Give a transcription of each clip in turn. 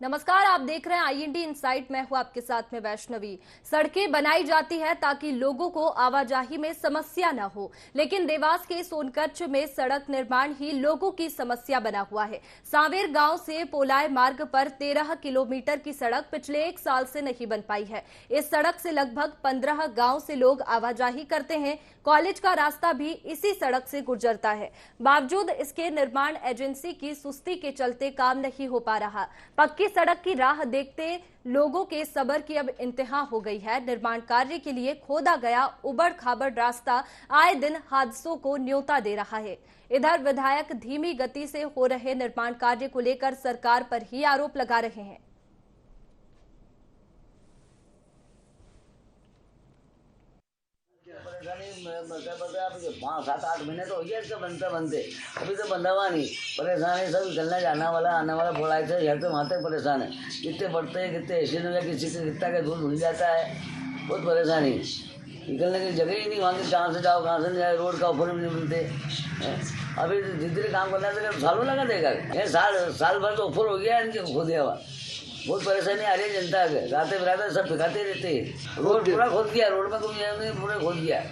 नमस्कार, आप देख रहे हैं IND इनसाइट। मैं हूं आपके साथ में वैष्णवी। सड़कें बनाई जाती है ताकि लोगों को आवाजाही में समस्या न हो, लेकिन देवास के सोनकच्छ में सड़क निर्माण ही लोगों की समस्या बना हुआ है। सांवेर गांव से पोलाय मार्ग पर 13 किलोमीटर की सड़क पिछले 1 साल से नहीं बन पाई है। इस सड़क से लगभग 15 गांव से लोग आवाजाही करते हैं। कॉलेज का रास्ता भी इसी सड़क से गुजरता है। बावजूद इसके निर्माण एजेंसी की सुस्ती के चलते काम नहीं हो पा रहा। पक्की सड़क की राह देखते लोगों के सब्र की अब इंतहा हो गई है। निर्माण कार्य के लिए खोदा गया उबड़ खाबड़ रास्ता आए दिन हादसों को न्योता दे रहा है। इधर विधायक धीमी गति से हो रहे निर्माण कार्य को लेकर सरकार पर ही आरोप लगा रहे हैं। 5-7-8 महीने तो हो गया इसका बनते बनते, अभी तो बंधा हुआ नहीं। परेशान है, सब निकलना जाना वाला आने वाला फोड़ाई से यहाँ से वहाँ तक परेशान है। कितने बढ़ते हैं, कितने एक्सीडेंट हो, किसी का कितना का दूर भूल जाता है। बहुत परेशानी, निकलने की जगह ही नहीं। वहाँ से कहाँ से जाओ, कहाँ से नहीं जाए, रोड का ऑफर भी नहीं मिलते। अभी धीरे धीरे काम करना से सालों लगा देगा। साल भर तो ऑफर हो गया इनके खो दिया हुआ। बहुत परेशानी आ रही है जनता के। रातें बिराते सब फिकाते रहते हैं। रोड पूरा खोद गया, रोड में कोई नहीं, पूरा खोद गया।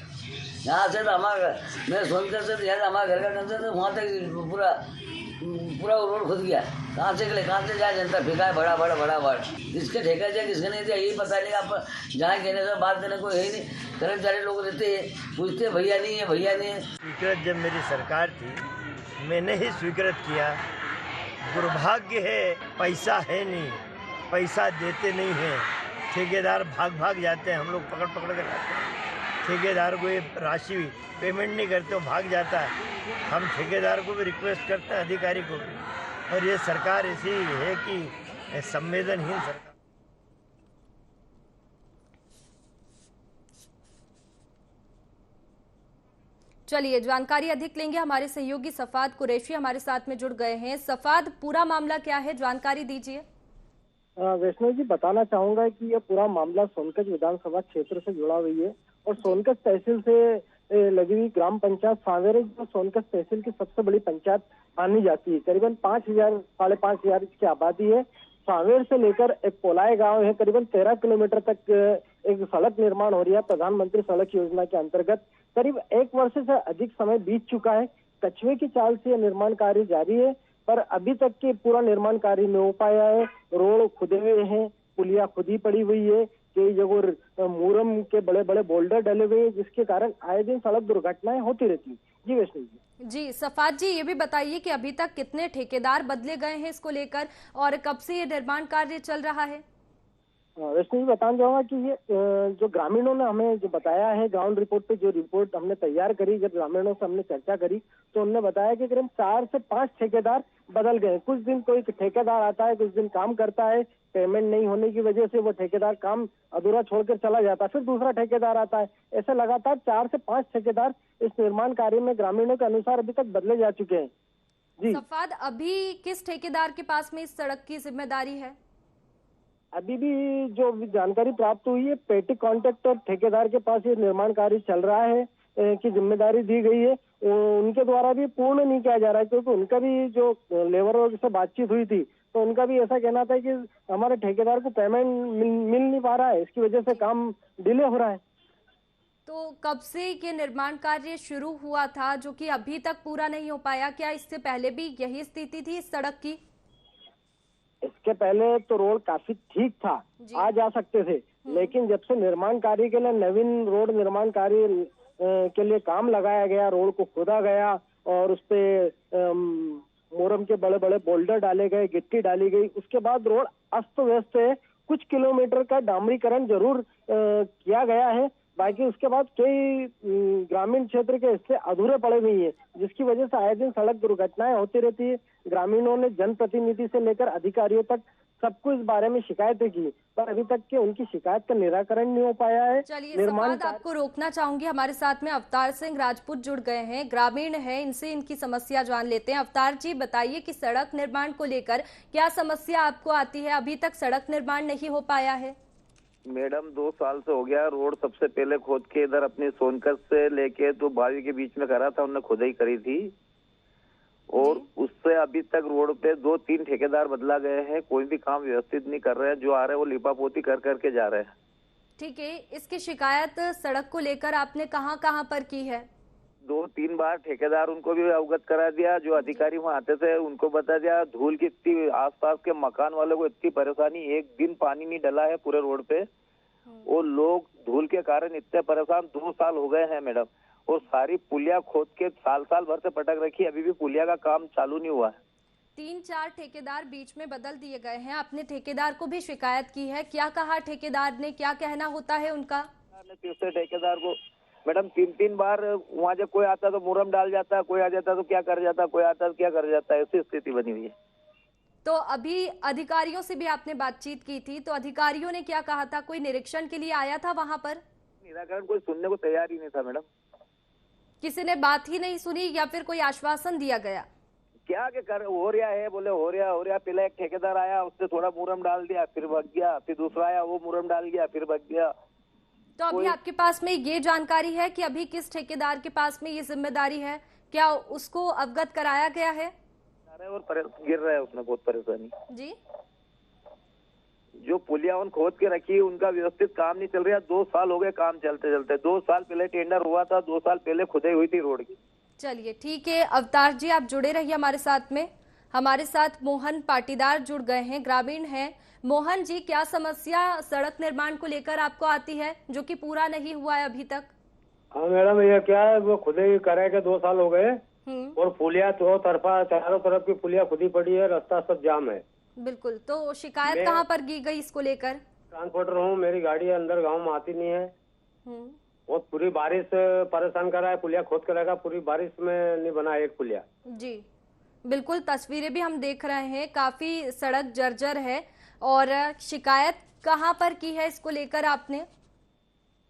यहाँ से तो हमारा, मैं सोनकर से यहाँ हमारा घर का कंसर तो वहाँ तक पूरा पूरा रोड खुद गया। कहाँ से कहाँ से जाए, जनता फिका है बड़ा बड़ा। किसके ठेका जाए, किसके नहीं जाए, यही पता नहीं। आप जहाँ कहने से बात देने कोई है ही नहीं। कर्मचारी लोग रहते हैं, पूछते भैया नहीं है। स्वीकृत जब मेरी सरकार थी, मैंने ही स्वीकृत किया। दुर्भाग्य है, पैसा है नहीं, पैसा देते नहीं हैं। ठेकेदार भाग जाते हैं, हम लोग पकड़ कर लाते हैं। ठेकेदार को ये राशि पेमेंट नहीं करते, वो भाग जाता है। हम ठेकेदार को भी रिक्वेस्ट करते हैं, अधिकारी को भी। और ये सरकार ऐसी है कि संवेदनहीन सरकार। चलिए जानकारी अधिक लेंगे। हमारे सहयोगी सफाद कुरैशी हमारे साथ में जुड़ गए हैं। सफाद, पूरा मामला क्या है, जानकारी दीजिए। वैष्णव जी, बताना चाहूंगा कि यह पूरा मामला सोनकच्छ विधानसभा क्षेत्र से जुड़ा हुई है और सोनकच्छ तहसील से लगी हुई ग्राम पंचायत सांवेर, जो सोनकच्छ तहसील की सबसे बड़ी पंचायत मानी जाती है। करीबन 5,000-5,500 इसकी आबादी है। सांवेर से लेकर एक पोलाय गांव है, करीबन 13 किलोमीटर तक एक सड़क निर्माण हो रही है प्रधानमंत्री सड़क योजना के अंतर्गत। करीब 1 वर्ष से अधिक समय बीत चुका है। कछुए की चाल से यह निर्माण कार्य जारी है, पर अभी तक के पूरा निर्माण कार्य नहीं हो पाया है। रोड खुदे हुए हैं, पुलिया खुदी पड़ी हुई है, कई जगह मुरम के बड़े बड़े बोल्डर डले हुए हैं, जिसके कारण आए दिन सड़क दुर्घटनाएं होती रहती है। जी वैष्णव जी। सफाद जी, ये भी बताइए कि अभी तक कितने ठेकेदार बदले गए हैं इसको लेकर और कब से ये निर्माण कार्य चल रहा है? वैष्णव जी, बताना चाहूंगा कि ये जो ग्रामीणों ने हमें जो बताया है, ग्राउंड रिपोर्ट पे जो रिपोर्ट हमने तैयार करी, जब ग्रामीणों से हमने चर्चा करी तो उन्होंने बताया कि करीब 4 से 5 ठेकेदार बदल गए। कुछ दिन कोई ठेकेदार आता है, कुछ दिन काम करता है, पेमेंट नहीं होने की वजह से वो ठेकेदार काम अधूरा छोड़कर चला जाता है, फिर दूसरा ठेकेदार आता है। ऐसे लगातार 4 से 5 ठेकेदार इस निर्माण कार्य में ग्रामीणों के अनुसार अभी तक बदले जा चुके हैं। जी सफाद, अभी किस ठेकेदार के पास में इस सड़क की जिम्मेदारी है? अभी भी जो जानकारी प्राप्त हुई है, पेटी कॉन्ट्रैक्टर ठेकेदार के पास ये निर्माण कार्य चल रहा है की जिम्मेदारी दी गई है। उनके द्वारा भी पूर्ण नहीं किया जा रहा है, क्योंकि उनका भी जो लेबर से बातचीत हुई थी तो उनका भी ऐसा कहना था कि हमारे ठेकेदार को पेमेंट मिल नहीं पा रहा है, इसकी वजह से काम डिले हो रहा है। तो कब से ये निर्माण कार्य शुरू हुआ था जो कि अभी तक पूरा नहीं हो पाया? क्या इससे पहले भी यही स्थिति थी इस सड़क की? इसके पहले तो रोड काफी ठीक था, आ जा सकते थे, लेकिन जब से निर्माण कार्य के लिए नवीन रोड निर्माण कार्य के लिए काम लगाया गया, रोड को खोदा गया और उस पे मोरम के बड़े बड़े बोल्डर डाले गए, गिट्टी डाली गई, उसके बाद रोड अस्त व्यस्त है। कुछ किलोमीटर का डामरीकरण जरूर किया गया है, बाकी उसके बाद कई ग्रामीण क्षेत्र के हिस्से अधूरे पड़े हुए हैं, जिसकी वजह से आए दिन सड़क दुर्घटनाएं होती रहती है। ग्रामीणों ने जनप्रतिनिधि से लेकर अधिकारियों तक सबको इस बारे में शिकायतें की, पर अभी तक के उनकी शिकायत का निराकरण नहीं हो पाया है। चलिए सफाद, आपको रोकना चाहूंगी। हमारे साथ में अवतार सिंह राजपूत जुड़ गए हैं, ग्रामीण हैं, इनसे इनकी समस्या जान लेते हैं। अवतार जी, बताइए कि सड़क निर्माण को लेकर क्या समस्या आपको आती है? अभी तक सड़क निर्माण नहीं हो पाया है। मैडम 2 साल से हो गया। रोड सबसे पहले खोद के इधर अपनी सोनकच्छ से लेके तो बावी के बीच में करा था, उन्होंने खुदाई करी थी और उससे अभी तक रोड पे 2-3 ठेकेदार बदला गए हैं, कोई भी काम व्यवस्थित नहीं कर रहे हैं, जो आ रहे हैं वो लिपापोती कर करके जा रहे हैं। ठीक है, इसकी शिकायत सड़क को लेकर आपने कहाँ कहाँ पर की है? 2-3 बार ठेकेदार उनको भी अवगत करा दिया, जो अधिकारी वहाँ आते थे उनको बता दिया। धूल की इतनी आसपास के मकान वालों को इतनी परेशानी, एक दिन पानी नहीं डला है पूरे रोड पे, और लोग धूल के कारण इतने परेशान। 2 साल हो गए हैं मैडम, और सारी पुलिया खोद के साल भर से पटक रखी, अभी भी पुलिया का काम चालू नहीं हुआ है। 3-4 ठेकेदार बीच में बदल दिए गए हैं। आपने ठेकेदार को भी शिकायत की है, क्या कहा ठेकेदार ने, क्या कहना होता है उनका? तीसरे ठेकेदार को मैडम 3-3 बार वहाँ जब कोई आता तो मुरम डाल जाता, कोई आ जाता तो क्या कर जाता, कोई आता तो क्या कर जाता, ऐसी स्थिति बनी हुई है। तो अभी अधिकारियों से भी आपने बातचीत की थी, तो अधिकारियों ने क्या कहा था? कोई निरीक्षण के लिए आया था वहां पर? निराकरण कोई सुनने को तैयार ही नहीं था मैडम। किसी ने बात ही नहीं सुनी या फिर कोई आश्वासन दिया गया? क्या के कर हो रहा है, बोले हो रहा। पहले एक ठेकेदार आया, उसने थोड़ा मुरम डाल दिया, फिर भग गया, फिर दूसरा आया, वो मुरम डाल गया, फिर भग गया। तो अभी आपके पास में ये जानकारी है कि अभी किस ठेकेदार के पास में ये जिम्मेदारी है? क्या उसको अवगत कराया गया है? और गिर रहा है उसमें बहुत परेशानी जी। जो पुलिया उन खोद के रखी है उनका व्यवस्थित काम नहीं चल रहा। 2 साल हो गए काम चलते। 2 साल पहले टेंडर हुआ था, 2 साल पहले खुदाई हुई थी रोड की। चलिए ठीक है अवतार जी, आप जुड़े रहिए हमारे साथ में। हमारे साथ मोहन पाटीदार जुड़ गए हैं, ग्रामीण हैं। मोहन जी, क्या समस्या सड़क निर्माण को लेकर आपको आती है जो कि पूरा नहीं हुआ है अभी तक? हाँ मैडम, ये क्या है, वो खुदाई करे के 2 साल हो गए, और पुलिया तो तरफा चारों तरफ की पुलिया खुदी पड़ी है, रास्ता सब जाम है। बिल्कुल, तो शिकायत कहाँ पर की गई इसको लेकर? ट्रांसपोर्टर हूँ, मेरी गाड़ी अंदर गांव में आती नहीं है, बहुत पूरी बारिश परेशान कर रहा है। पुलिया खोद कर रखा, पूरी बारिश में नहीं बना एक पुलिया। जी बिल्कुल, तस्वीरें भी हम देख रहे हैं, काफी सड़क जर्जर है। और शिकायत कहाँ पर की है इसको लेकर आपने?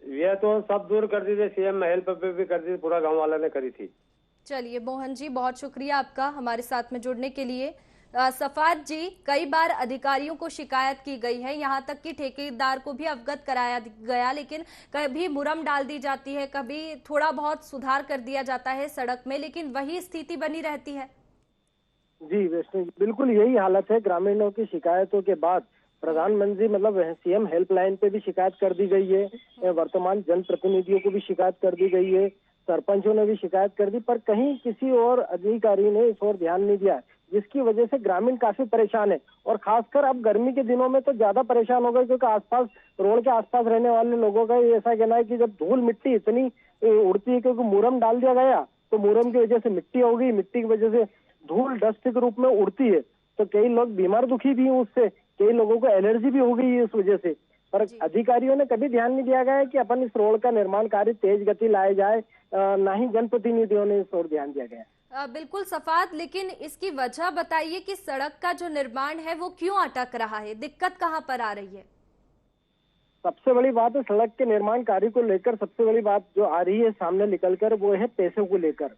ये तो सब दूर कर दी थी, सीएम हेल्प पे भी कर दी, पूरा गाँव वाला ने करी थी। चलिए मोहन जी, बहुत शुक्रिया आपका हमारे साथ में जुड़ने के लिए। सफात जी, कई बार अधिकारियों को शिकायत की गई है, यहाँ तक कि ठेकेदार को भी अवगत कराया गया, लेकिन कभी मुरम डाल दी जाती है, कभी थोड़ा बहुत सुधार कर दिया जाता है सड़क में, लेकिन वही स्थिति बनी रहती है। जी वैष्णो जी, बिल्कुल यही हालत है। ग्रामीणों की शिकायतों के बाद प्रधानमंत्री मतलब सीएम हेल्पलाइन पे भी शिकायत कर दी गई है, वर्तमान जनप्रतिनिधियों को भी शिकायत कर दी गई है, सरपंचों ने भी शिकायत कर दी, पर कहीं किसी और अधिकारी ने इस ओर ध्यान नहीं दिया, जिसकी वजह से ग्रामीण काफी परेशान है। और खासकर अब गर्मी के दिनों में तो ज्यादा परेशान हो गए, क्योंकि आसपास रोड के आसपास रहने वाले लोगों का ऐसा कहना है कि जब धूल मिट्टी इतनी उड़ती है, क्योंकि मुरम डाल दिया गया तो मुरम की वजह से मिट्टी हो गई, मिट्टी की वजह से धूल डस्ट के रूप में उड़ती है, तो कई लोग बीमार दुखी भी हैं उससे, कई लोगों को एलर्जी भी हो गई है इस वजह से। पर अधिकारियों ने कभी ध्यान नहीं दिया गया है कि अपन इस रोड का निर्माण कार्य तेज गति लाया जाए, ना ही जनप्रतिनिधियों ने इस ओर ध्यान दिया गया। बिल्कुल सफात, लेकिन इसकी वजह बताइए कि सड़क का जो निर्माण है वो क्यों अटक रहा है, दिक्कत कहाँ पर आ रही है? सबसे बड़ी बात है सड़क के निर्माण कार्य को लेकर, सबसे बड़ी बात जो आ रही है सामने निकलकर, वो है पैसों को लेकर।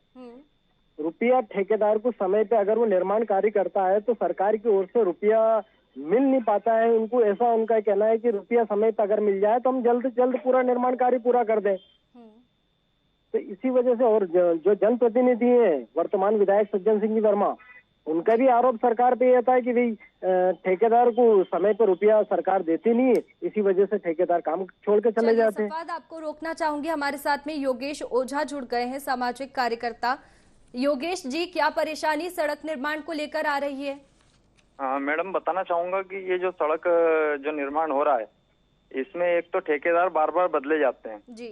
रुपया ठेकेदार को समय पे अगर वो निर्माण कार्य करता है तो सरकार की ओर से रुपया मिल नहीं पाता है उनको। ऐसा उनका कहना है कि रुपया समय पे अगर मिल जाए तो हम जल्द से जल्द पूरा निर्माण कार्य पूरा कर दें। तो इसी वजह से, और जो जनप्रतिनिधि है वर्तमान विधायक सज्जन सिंह जी वर्मा, उनका भी आरोप सरकार पे यह था कि भाई ठेकेदार को समय पर रुपया सरकार देती नहीं है, इसी वजह से ठेकेदार काम छोड़ के चले जाते हैं। आपको रोकना चाहूंगी, हमारे साथ में योगेश ओझा जुड़ गए हैं, सामाजिक कार्यकर्ता। योगेश जी, क्या परेशानी सड़क निर्माण को लेकर आ रही है? हाँ मैडम, बताना चाहूंगा कि ये जो सड़क जो निर्माण हो रहा है, इसमें एक तो ठेकेदार बार बार बदले जाते हैं जी।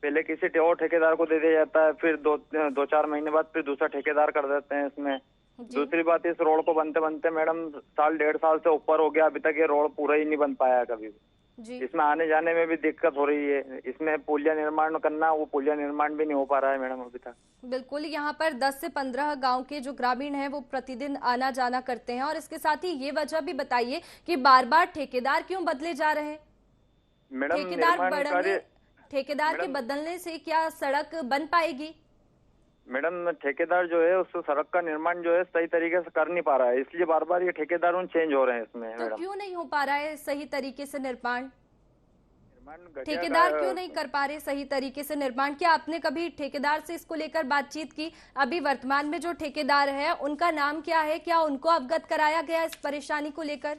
पहले किसी और ठेकेदार को दे दिया जाता है, फिर 2-4 महीने बाद फिर दूसरा ठेकेदार कर देते हैं इसमें। दूसरी बात, इस रोड को बनते बनते मैडम 1.5 साल से ऊपर हो गया, अभी तक ये रोड पूरा ही नहीं बन पाया है कभी भी। इसमें आने जाने में भी दिक्कत हो रही है। इसमें पुलिया निर्माण करना, वो पुलिया निर्माण भी नहीं हो पा रहा है मैडम अभी तक। बिल्कुल, यहाँ पर 10 से 15 गांव के जो ग्रामीण हैं वो प्रतिदिन आना जाना करते हैं, और इसके साथ ही ये वजह भी बताइए कि बार बार ठेकेदार क्यों बदले जा रहे हैं? मैडम ठेकेदार के बदलने से क्या सड़क बन पाएगी? मैडम ठेकेदार जो है उस सड़क का निर्माण जो है सही तरीके से कर नहीं पा रहा है, इसलिए बार बार ये ठेकेदार चेंज हो रहे हैं इसमें। तो क्यों नहीं हो पा रहा है सही तरीके से निर्माण? ठेकेदार क्यों नहीं कर पा रहे सही तरीके से निर्माण? क्या आपने कभी ठेकेदार से इसको लेकर बातचीत की? अभी वर्तमान में जो ठेकेदार है उनका नाम क्या है? क्या उनको अवगत कराया गया इस परेशानी को लेकर?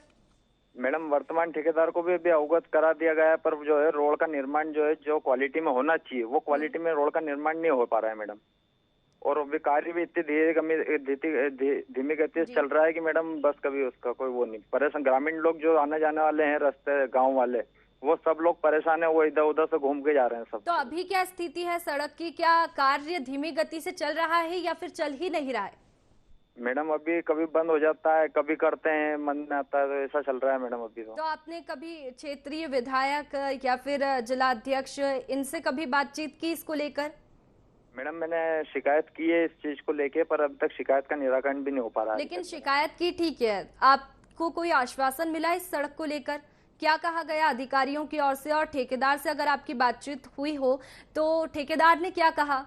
मैडम वर्तमान ठेकेदार को भी अभी अवगत करा दिया गया है, पर जो है रोड का निर्माण जो है जो क्वालिटी में होना चाहिए वो क्वालिटी में रोड का निर्माण नहीं हो पा रहा है मैडम। और अभी कार्य भी इतनी धीमी गति से चल रहा है कि मैडम बस कभी उसका कोई वो नहीं परेशान। ग्रामीण लोग जो आने जाने वाले हैं रास्ते गांव वाले वो सब लोग परेशान है, वो इधर उधर से घूम के जा रहे हैं सब। तो अभी क्या स्थिति है सड़क की? क्या कार्य धीमी गति से चल रहा है या फिर चल ही नहीं रहा है? मैडम अभी कभी बंद हो जाता है, कभी करते हैं, मन में आता है, तो ऐसा चल रहा है मैडम अभी। तो आपने कभी क्षेत्रीय विधायक या फिर जिलाध्यक्ष इनसे कभी बातचीत की इसको लेकर? मैडम मैंने शिकायत की है इस चीज को लेके, पर अब तक शिकायत का निराकरण भी नहीं हो पा रहा है। लेकिन शिकायत की ठीक है, आपको कोई आश्वासन मिला इस सड़क को लेकर? क्या कहा गया अधिकारियों की ओर से? और ठेकेदार से अगर आपकी बातचीत हुई हो तो ठेकेदार ने क्या कहा?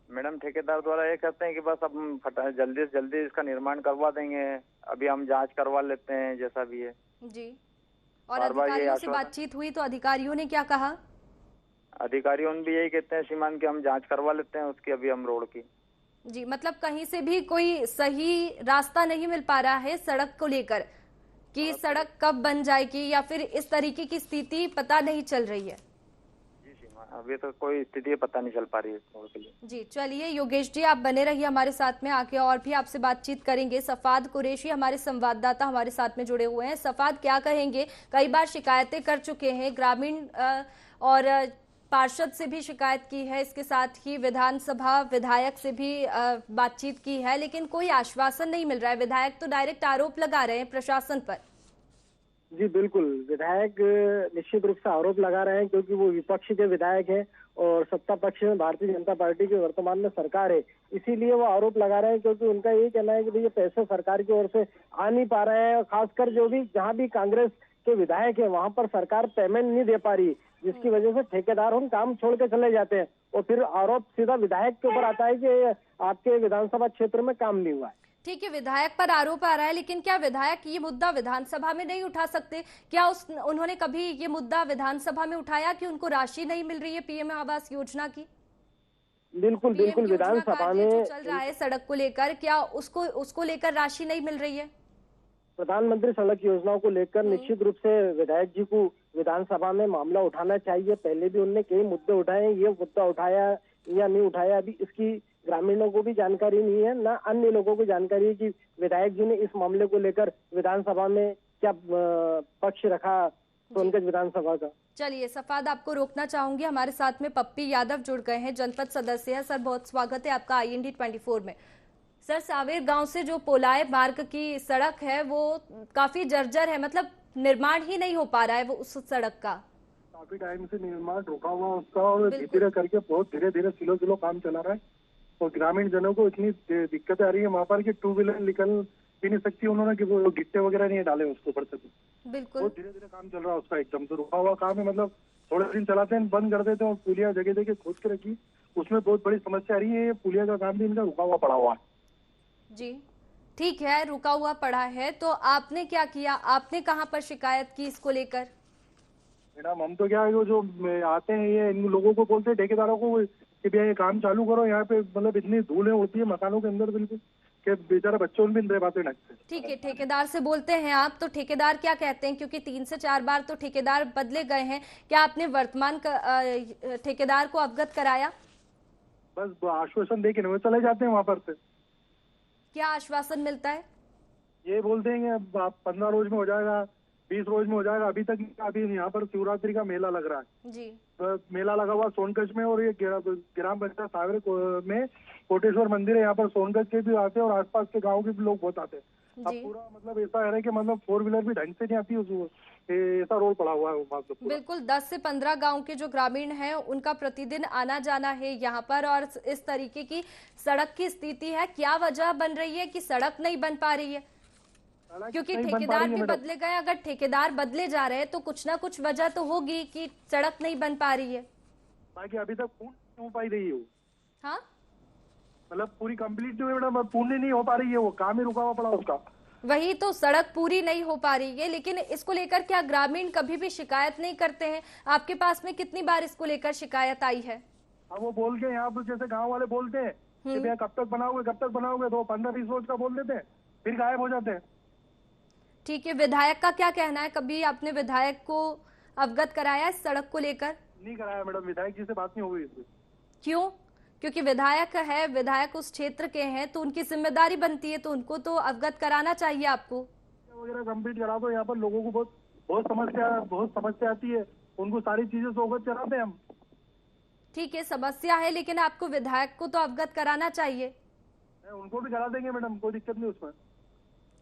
मैडम ठेकेदार द्वारा ये कहते हैं कि बस अब हम जल्दी से जल्दी इसका निर्माण करवा देंगे, अभी हम जांच करवा लेते हैं जैसा भी है जी। और अधिकारियों से बातचीत हुई तो अधिकारियों ने क्या कहा? अधिकारियों भी यही कहते हैं श्रीमान कि हम जांच करवा लेते हैं उसकी, अभी हम रोड की। जी, मतलब कहीं से भी कोई सही रास्ता नहीं मिल पा रहा है सड़क को लेकर कि सड़क कब बन जाएगी या फिर इस तरीके की स्थिति पता नहीं चल रही है। जी श्रीमान, अभी तो कोई स्थिति पता नहीं चल पा रही है रोड के लिए। जी चलिए योगेश जी, आप बने रहिए हमारे साथ में, आके और भी आपसे बातचीत करेंगे। सफाद कुरैशी हमारे संवाददाता हमारे साथ में जुड़े हुए हैं। सफाद, क्या कहेंगे? कई बार शिकायतें कर चुके हैं, ग्रामीण और पार्षद से भी शिकायत की है, इसके साथ ही विधानसभा विधायक से भी बातचीत की है, लेकिन कोई आश्वासन नहीं मिल रहा है। विधायक तो डायरेक्ट आरोप लगा रहे हैं प्रशासन पर। जी बिल्कुल, विधायक निश्चित रूप से आरोप लगा रहे हैं क्योंकि वो विपक्ष के विधायक हैं और सत्ता पक्ष में भारतीय जनता पार्टी की वर्तमान में सरकार है, इसीलिए वो आरोप लगा रहे हैं क्योंकि उनका यही कहना है कि भाई ये पैसे सरकार की ओर से आ नहीं पा रहे हैं और खासकर जो भी जहाँ भी कांग्रेस के विधायक है वहां पर सरकार पेमेंट नहीं दे पा रही, जिसकी वजह से ठेकेदार उन काम छोड़ के चले जाते हैं और फिर आरोप सीधा विधायक के ऊपर आता है कि आपके विधानसभा क्षेत्र में काम नहीं हुआ है। ठीक है, विधायक पर आरोप आ रहा है, लेकिन क्या विधायक ये मुद्दा विधानसभा में नहीं उठा सकते? क्या उन्होंने कभी ये मुद्दा विधानसभा में उठाया कि उनको राशि नहीं मिल रही है पीएम आवास योजना की? बिल्कुल बिल्कुल, विधानसभा में चल रहा है सड़क को लेकर, क्या उसको लेकर राशि नहीं मिल रही है? प्रधानमंत्री सड़क योजनाओं को लेकर निश्चित रूप से विधायक जी को विधानसभा में मामला उठाना चाहिए। पहले भी उनने कई मुद्दे उठाए, ये मुद्दा उठाया या नहीं उठाया अभी इसकी ग्रामीणों को भी जानकारी नहीं है, ना अन्य लोगों को जानकारी है कि विधायक जी ने इस मामले को लेकर विधानसभा में क्या पक्ष रखा सोनकच विधानसभा का। चलिए सफाद, आपको रोकना चाहूंगी, हमारे साथ में पप्पी यादव जुड़ गए हैं, जनपद सदस्य है। सर बहुत स्वागत है आपका IND 24 में। सर, सावेर गांव से जो पोलाय मार्ग की सड़क है वो काफी जर्जर है, मतलब निर्माण ही नहीं हो पा रहा है वो उस सड़क का। काफी टाइम से निर्माण रुका हुआ उसका और धीरे करके बहुत धीरे धीरे स्लो काम चला रहा है और ग्रामीण जनों को इतनी दिक्कतें आ रही है वहाँ पर कि 2 व्हीलर निकल भी नहीं सकती उन्होंने कि वो गिट्टे वगैरह नहीं डाले उसके ऊपर से। बिल्कुल, बहुत धीरे धीरे काम चल रहा है उसका, एकदम से रुका हुआ काम है, मतलब थोड़े दिन चलाते हैं बंद कर देते हैं और पुलिया जगह जगह खोद के रखी, उसमें बहुत बड़ी समस्या आ रही है। पुलिया का काम भी इनका रुका हुआ पड़ा हुआ है। जी ठीक है, रुका हुआ पड़ा है, तो आपने क्या किया? आपने कहाँ पर शिकायत की इसको लेकर? मैडम हम तो क्या है जो आते हैं ये इन लोगों को बोलते हैं ठेकेदारों को कि भैया ये काम चालू करो, यहाँ पे मतलब इतनी धूलें उड़ती है मकानों के अंदर बिल्कुल कि बेचारा बच्चों भी नहीं रह पाते ढंग से। ठीक है, ठेकेदार से बोलते हैं आप, तो ठेकेदार क्या कहते हैं? क्योंकि 3 से 4 बार तो ठेकेदार बदले गए हैं, क्या आपने वर्तमान ठेकेदार को अवगत कराया? बस आश्वासन दे के नहीं चले जाते हैं वहाँ पर से। क्या आश्वासन मिलता है? ये बोलते हैं कि आप 15 रोज में हो जाएगा, 20 रोज में हो जाएगा। अभी तक अभी यहाँ पर शिवरात्रि का मेला लग रहा है जी, मेला लगा हुआ सोनकच में और ये ग्राम पंचायत सावेर में कोटेश्वर मंदिर है, यहाँ पर सोनकच के भी आते हैं और आसपास के गाँव के भी लोग बहुत आते हैं। अब पूरा मतलब ऐसा है कि मतलब 4 व्हीलर भी ढंग से नहीं आती, ऐसा रोड पड़ा हुआ है वहाँ। बिल्कुल, 10 से 15 गांव के जो ग्रामीण हैं उनका प्रतिदिन आना जाना है यहाँ पर, और इस तरीके की सड़क की स्थिति है। क्या वजह बन रही है कि सड़क नहीं बन पा रही है? क्योंकि ठेकेदार भी बदले गए, अगर ठेकेदार बदले जा रहे हैं तो कुछ ना कुछ वजह तो होगी कि सड़क नहीं बन पा रही है। बाकी अभी तक पूर्ण नहीं हो पाई रही है वो। हाँ, मतलब पूरी कंप्लीट नहीं हुई मैडम, पूर्ण नहीं हो पा रही है वो, काम ही रुका हुआ पड़ा उसका। वही तो, सड़क पूरी नहीं हो पा रही है, लेकिन इसको लेकर क्या ग्रामीण कभी भी शिकायत नहीं करते हैं? आपके पास में कितनी बार इसको लेकर शिकायत आई है? अब वो बोल के यहाँ पर जैसे गांव वाले बोलते हैं कि भैया कब तक बनाओगे, तो 15-20 रोज का बोल देते हैं, फिर गायब हो जाते हैं। ठीक है, विधायक का क्या कहना है? कभी आपने विधायक को अवगत कराया इस सड़क को लेकर? नहीं कराया मैडम, विधायक जी से बात नहीं हुई इसमें। क्यों? क्योंकि विधायक है, विधायक उस क्षेत्र के हैं, तो उनकी जिम्मेदारी बनती है, तो उनको तो अवगत कराना चाहिए आपको। वगैरह कंप्लीट करा दो, यहाँ पर लोगों को बहुत समस्या आती है, उनको सारी चीजें से अवगत कराते हैं हम। ठीक है, समस्या है, लेकिन आपको विधायक को तो अवगत कराना चाहिए। उनको भी करा देंगे मैडम, कोई दिक्कत नहीं उसमें।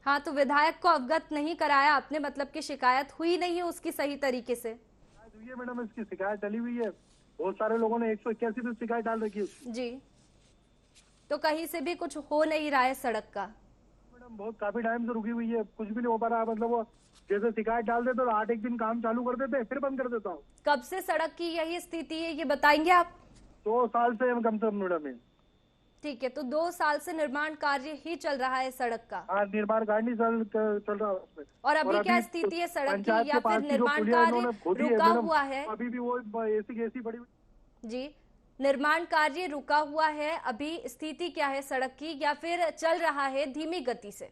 हाँ, तो विधायक को अवगत नहीं कराया आपने, मतलब कि शिकायत हुई नहीं है उसकी सही तरीके से। हुई है मैडम, इसकी शिकायत चली हुई है, बहुत सारे लोगों ने 181 पे शिकायत डाल रखी है जी। तो कहीं से भी कुछ हो नहीं रहा है सड़क का? मैडम बहुत काफी टाइम से रुकी हुई है, कुछ भी नहीं हो पा रहा है। मतलब वो जैसे शिकायत डाल देते तो 8 एक दिन काम चालू कर देते, फिर बंद कर देता हूँ। कब से सड़क की यही स्थिति है, ये बताएंगे आप? 2 साल से कम से कम मैडम। ठीक है, तो 2 साल से निर्माण कार्य ही चल रहा है सड़क का? हाँ, निर्माण कार्य नहीं चल रहा उसमें। और अभी क्या स्थिति है सड़क की, या फिर निर्माण कार्य रुका हुआ है? अभी भी वो ऐसी बड़ी। जी, निर्माण कार्य रुका हुआ है, अभी स्थिति क्या है सड़क की, या फिर चल रहा है धीमी गति से?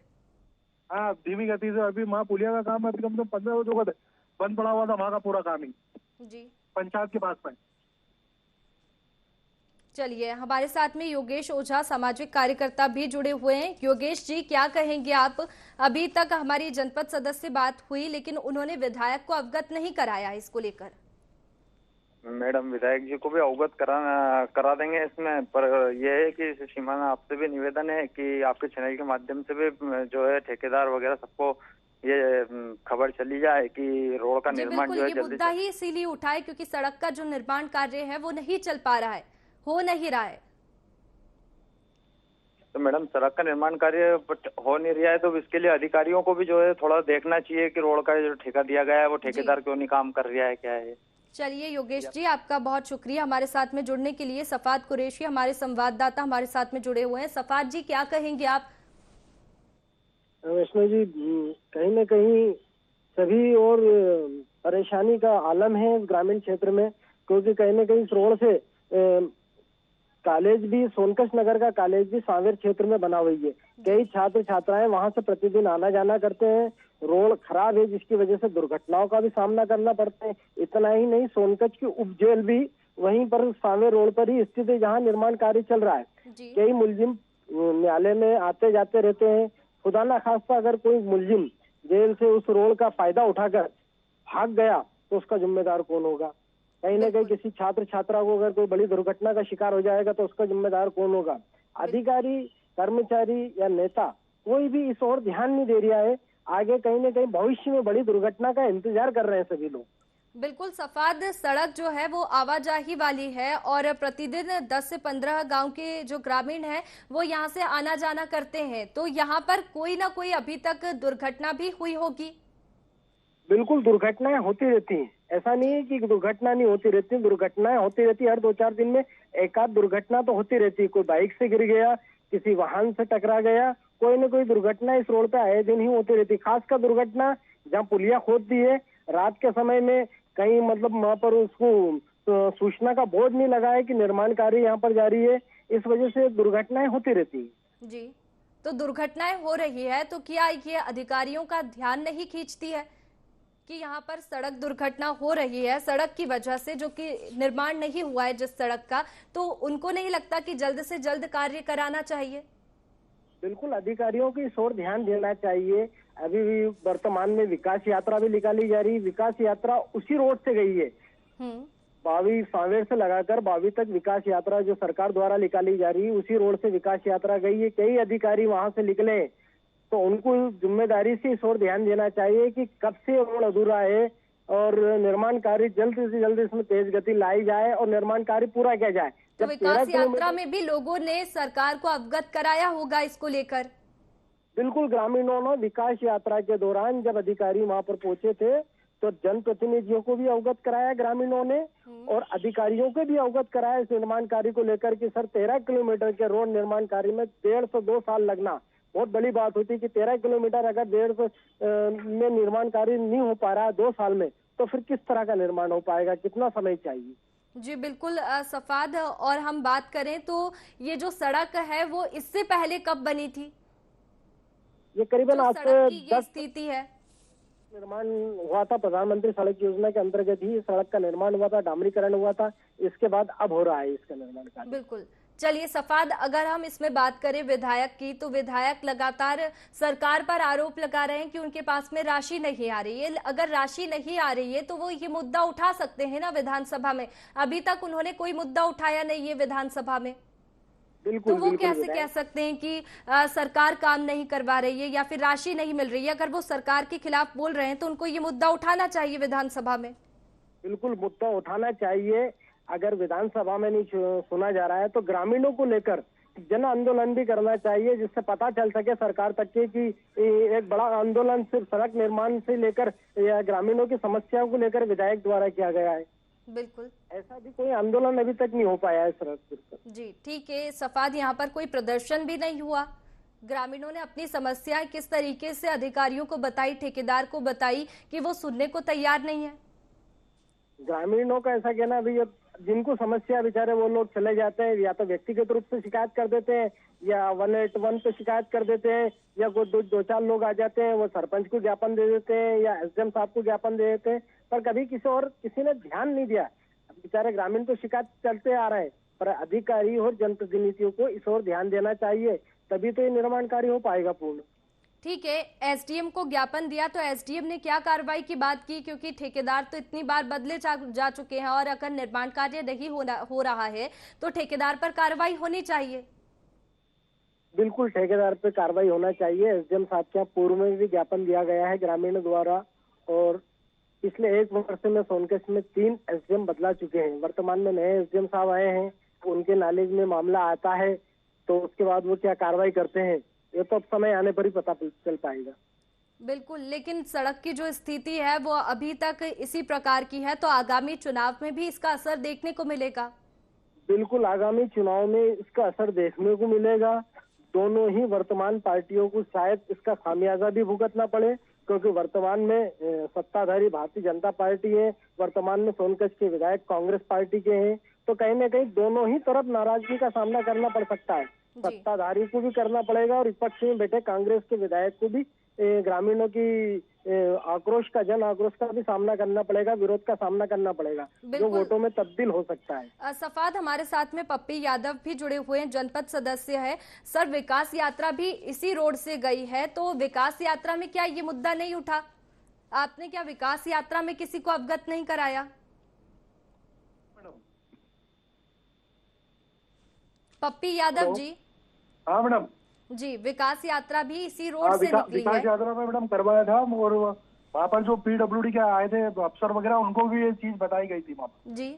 हाँ, धीमी गति से। अभी वहाँ पुलिया का काम अभी कम से कम 15 रोजों का बंद पड़ा हुआ था, वहाँ का पूरा काम ही जी पंचायत के पास में। चलिए, हमारे साथ में योगेश ओझा सामाजिक कार्यकर्ता भी जुड़े हुए हैं। योगेश जी, क्या कहेंगे आप? अभी तक हमारी जनपद सदस्य से बात हुई, लेकिन उन्होंने विधायक को अवगत नहीं कराया इसको लेकर। मैडम, विधायक जी को भी अवगत करा देंगे इसमें, पर यह है कि सीमाना आपसे भी निवेदन है कि आपके चैनल के माध्यम से भी जो है ठेकेदार वगैरह सबको ये खबर चली जाए कि रोड का निर्माण जो है ये मुद्दा ही इसीलिए उठाए क्योंकि सड़क का जो निर्माण कार्य है वो नहीं चल पा रहा है, हो नहीं रहा है। तो मैडम, सड़क का निर्माण कार्य हो नहीं रहा है, तो इसके लिए अधिकारियों को भी जो है थोड़ा देखना चाहिए कि रोड का जो ठेका दिया गया है वो ठेकेदार क्यों नहीं काम कर रहा है, क्या है। चलिए योगेश जी, आपका बहुत शुक्रिया हमारे साथ में जुड़ने के लिए। सफाद कुरैशी हमारे संवाददाता हमारे साथ में जुड़े हुए हैं। सफाद जी, क्या कहेंगे आप? वैष्णव जी, कहीं न कहीं सभी और परेशानी का आलम है इस ग्रामीण क्षेत्र में, क्योंकि कहीं न कहीं इस रोड से कॉलेज भी, सोनकच नगर का कॉलेज भी सांवेर क्षेत्र में बना हुई है। कई छात्र छात्राएं वहां से प्रतिदिन आना जाना करते हैं। रोड खराब है जिसकी वजह से दुर्घटनाओं का भी सामना करना पड़ता है। इतना ही नहीं, सोनकच की उप जेल भी वहीं पर सांवेर रोड पर ही स्थित है जहां निर्माण कार्य चल रहा है। कई मुलजिम न्यायालय में आते जाते रहते हैं। खुदा ना खास्ता अगर कोई मुलजिम जेल से उस रोड का फायदा उठाकर भाग गया तो उसका जिम्मेदार कौन होगा? कहीं ना कहीं किसी छात्र छात्रा को अगर कोई बड़ी दुर्घटना का शिकार हो जाएगा तो उसका जिम्मेदार कौन होगा? अधिकारी, कर्मचारी या नेता कोई भी इस ओर ध्यान नहीं दे रहा है। आगे कहीं ना कहीं भविष्य में बड़ी दुर्घटना का इंतजार कर रहे हैं सभी लोग। बिल्कुल सफाद, सड़क जो है वो आवाजाही वाली है और प्रतिदिन 10 से 15 गांव के जो ग्रामीण हैं वो यहाँ से आना जाना करते हैं, तो यहाँ पर कोई ना कोई अभी तक दुर्घटना भी हुई होगी। बिल्कुल, दुर्घटनाएं होती रहती हैं, ऐसा नहीं है कि दुर्घटना नहीं होती रहती, दुर्घटनाएं होती रहती है। हर 2-4 दिन में एक आध दुर्घटना तो होती रहती है। कोई बाइक से गिर गया, किसी वाहन से टकरा गया, कोई ना कोई दुर्घटना इस रोड पे आए दिन ही होती रहती। खासकर दुर्घटना जहाँ पुलिया खोदती है रात के समय में, कहीं मतलब वहाँ पर उसको सूचना का बोर्ड नहीं लगा है कि निर्माण कार्य यहाँ पर जारी है, इस वजह से दुर्घटनाएं होती रहती है। जी, तो दुर्घटनाएं हो रही है तो क्या ये अधिकारियों का ध्यान नहीं खींचती है कि यहाँ पर सड़क दुर्घटना हो रही है सड़क की वजह से, जो कि निर्माण नहीं हुआ है जिस सड़क का, तो उनको नहीं लगता कि जल्द से जल्द कार्य कराना चाहिए? बिल्कुल, अधिकारियों की इस ओर ध्यान देना चाहिए। अभी भी वर्तमान में विकास यात्रा भी निकाली जा रही है। विकास यात्रा उसी रोड से गई है, बावी सांवेर से लगाकर बावी तक विकास यात्रा जो सरकार द्वारा निकाली जा रही है उसी रोड से विकास यात्रा गई है। कई अधिकारी वहां से निकले तो उनको जिम्मेदारी से इस ओर ध्यान देना चाहिए कि कब से रोड अधूरा है और निर्माण कार्य जल्द से जल्द इसमें तेज गति लाई जाए और निर्माण कार्य पूरा किया जाए। तो विकास यात्रा में भी लोगों ने सरकार को अवगत कराया होगा इसको लेकर? बिल्कुल, ग्रामीणों ने विकास यात्रा के दौरान जब अधिकारी वहां पर पहुंचे थे तो जनप्रतिनिधियों को भी अवगत कराया ग्रामीणों ने और अधिकारियों को भी अवगत कराया इस निर्माण कार्य को लेकर कि सर 13 किलोमीटर के रोड निर्माण कार्य में 1.5 से 2 साल लगना बहुत बड़ी बात होती है कि 13 किलोमीटर अगर 150 में निर्माण कार्य नहीं हो पा रहा है 2 साल में, तो फिर किस तरह का निर्माण हो पाएगा, कितना समय चाहिए। जी बिल्कुल सफाद, और हम बात करें तो ये जो सड़क है वो इससे पहले कब बनी थी? ये करीबन आज से 10 स्थिति है। निर्माण हुआ था, प्रधानमंत्री सड़क योजना के अंतर्गत ही सड़क का निर्माण हुआ था, डामरीकरण हुआ था, इसके बाद अब हो रहा है इसका निर्माण कार्य। बिल्कुल। चलिए सफाद, अगर हम इसमें बात करें विधायक की, तो विधायक लगातार सरकार पर आरोप लगा रहे हैं कि उनके पास में राशि नहीं आ रही है। अगर राशि नहीं आ रही है तो वो ये मुद्दा उठा सकते हैं ना विधानसभा में। अभी तक उन्होंने कोई मुद्दा उठाया नहीं है विधानसभा में, बिल्कुल, तो वो कैसे कह सकते हैं कि सरकार काम नहीं करवा रही है या फिर राशि नहीं मिल रही है? अगर वो सरकार के खिलाफ बोल रहे हैं तो उनको ये मुद्दा उठाना चाहिए विधानसभा में। बिल्कुल मुद्दा उठाना चाहिए। अगर विधानसभा में नहीं सुना जा रहा है तो ग्रामीणों को लेकर जन आंदोलन भी करना चाहिए, जिससे पता चल सके सरकार तक के कि एक बड़ा आंदोलन सिर्फ सड़क निर्माण से लेकर या ग्रामीणों की समस्याओं को लेकर विधायक द्वारा किया गया है। बिल्कुल, ऐसा भी कोई आंदोलन अभी तक नहीं हो पाया है सड़क पर। जी ठीक है सफाद, यहाँ पर कोई प्रदर्शन भी नहीं हुआ। ग्रामीणों ने अपनी समस्याएं किस तरीके से अधिकारियों को बताई, ठेकेदार को बताई कि वो सुनने को तैयार नहीं है। ग्रामीणों का ऐसा कहना भी, जिनको समस्या बेचारे वो लोग चले जाते हैं, या तो व्यक्तिगत रूप से शिकायत कर देते हैं या 181 पे शिकायत कर देते हैं, या कोई 2-4 लोग आ जाते हैं, वो सरपंच को ज्ञापन दे देते हैं या एसडीएम साहब को ज्ञापन दे देते हैं, पर कभी किसी ने ध्यान नहीं दिया। बेचारे ग्रामीण तो शिकायत चलते आ रहे हैं, पर अधिकारी और जनप्रतिनिधियों को इस ओर ध्यान देना चाहिए, तभी तो ये निर्माण कार्य हो पाएगा पूर्ण। ठीक है, एसडीएम को ज्ञापन दिया तो एसडीएम ने क्या कार्रवाई की बात की? क्योंकि ठेकेदार तो इतनी बार बदले जा चुके हैं और अगर निर्माण कार्य नहीं हो रहा है तो ठेकेदार पर कार्रवाई होनी चाहिए। बिल्कुल ठेकेदार पे कार्रवाई होना चाहिए। एसडीएम साहब के यहाँ पूर्व में भी ज्ञापन दिया गया है ग्रामीणों द्वारा, और पिछले 1 वर्ष में सोनकच में 3 एसडीएम बदला चुके हैं। वर्तमान में नए एसडीएम साहब आए हैं, उनके नॉलेज में मामला आता है तो उसके बाद वो क्या कार्रवाई करते हैं ये तो अब समय आने पर ही पता चल पाएगा। बिल्कुल, लेकिन सड़क की जो स्थिति है वो अभी तक इसी प्रकार की है, तो आगामी चुनाव में भी इसका असर देखने को मिलेगा। बिल्कुल, आगामी चुनाव में इसका असर देखने को मिलेगा। दोनों ही वर्तमान पार्टियों को शायद इसका खामियाजा भी भुगतना पड़े, क्योंकि वर्तमान में सत्ताधारी भारतीय जनता पार्टी है, वर्तमान में सोनकच के विधायक कांग्रेस पार्टी के हैं, तो कहीं न कहीं दोनों ही तरफ नाराजगी का सामना करना पड़ सकता है। सत्ताधारी को भी करना पड़ेगा और विपक्ष में बैठे कांग्रेस के विधायक को भी ग्रामीणों की जन आक्रोश का भी सामना करना पड़ेगा, विरोध का सामना करना पड़ेगा, जो वोटों में तब्दील हो सकता है। सफाद, हमारे साथ में पप्पी यादव भी जुड़े हुए हैं, जनपद सदस्य है। सर, विकास यात्रा भी इसी रोड से गई है, तो विकास यात्रा में क्या ये मुद्दा नहीं उठा? आपने क्या विकास यात्रा में किसी को अवगत नहीं कराया? पप्पी यादव जी। हाँ मैडम जी, विकास यात्रा भी इसी रोड से निकली है। विकास यात्रा में मैडम करवाया था, और वहाँ पर जो पीडब्ल्यूडी के आए थे अफसर वगैरह, उनको भी ये चीज बताई गई थी वहाँ पर। जी,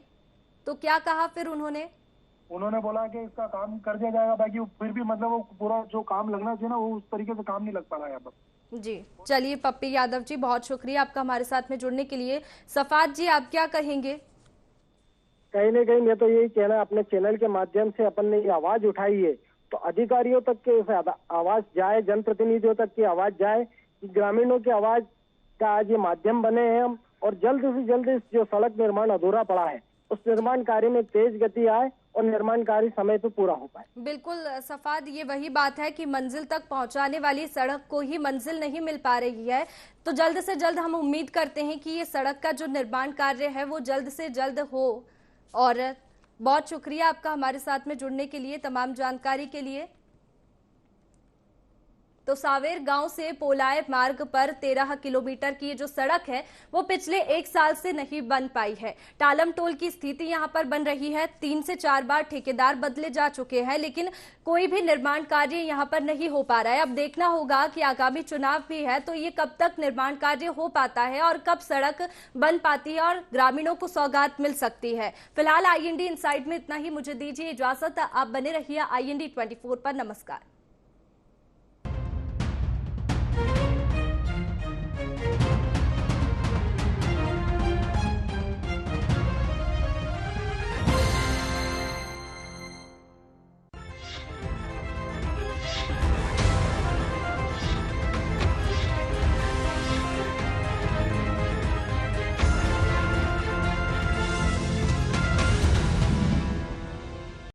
तो क्या कहा फिर उन्होंने बोला कि इसका काम कर दिया जाएगा, बाकी फिर भी मतलब वो पूरा जो काम लगना चाहिए ना, वो उस तरीके से काम नहीं लग पा रहा है यहाँ पर। जी चलिए पप्पी यादव जी, बहुत शुक्रिया आपका हमारे साथ में जुड़ने के लिए। सफाद जी, आप क्या कहेंगे? कहीं न कहीं मैं तो यही कहना, अपने चैनल के माध्यम से अपन ने ये आवाज उठाई है तो अधिकारियों तक के आवाज जाए, जनप्रतिनिधियों तक की आवाज जाए, ग्रामीणों की आवाज का आज ये माध्यम बने हैं हम, और जल्द से जल्द इस जो सड़क निर्माण अधूरा पड़ा है उस निर्माण कार्य में तेज गति आए और निर्माण कार्य समय पे पूरा हो पाए। बिल्कुल सफाद, ये वही बात है कि मंजिल तक पहुंचाने वाली सड़क को ही मंजिल नहीं मिल पा रही है, तो जल्द से जल्द हम उम्मीद करते हैं कि ये सड़क का जो निर्माण कार्य है वो जल्द से जल्द हो। और बहुत शुक्रिया आपका हमारे साथ में जुड़ने के लिए, तमाम जानकारी के लिए। तो सावेर गांव से पोलाय मार्ग पर 13 किलोमीटर की जो सड़क है वो पिछले 1 साल से नहीं बन पाई है। टालम टोल की स्थिति यहां पर बन रही है। 3 से 4 बार ठेकेदार बदले जा चुके हैं, लेकिन कोई भी निर्माण कार्य यहां पर नहीं हो पा रहा है। अब देखना होगा कि आगामी चुनाव भी है तो ये कब तक निर्माण कार्य हो पाता है और कब सड़क बन पाती है और ग्रामीणों को सौगात मिल सकती है। फिलहाल IND इनसाइड में इतना ही, मुझे दीजिए इजाजत। आप बने रहिए IND 24 पर। नमस्कार।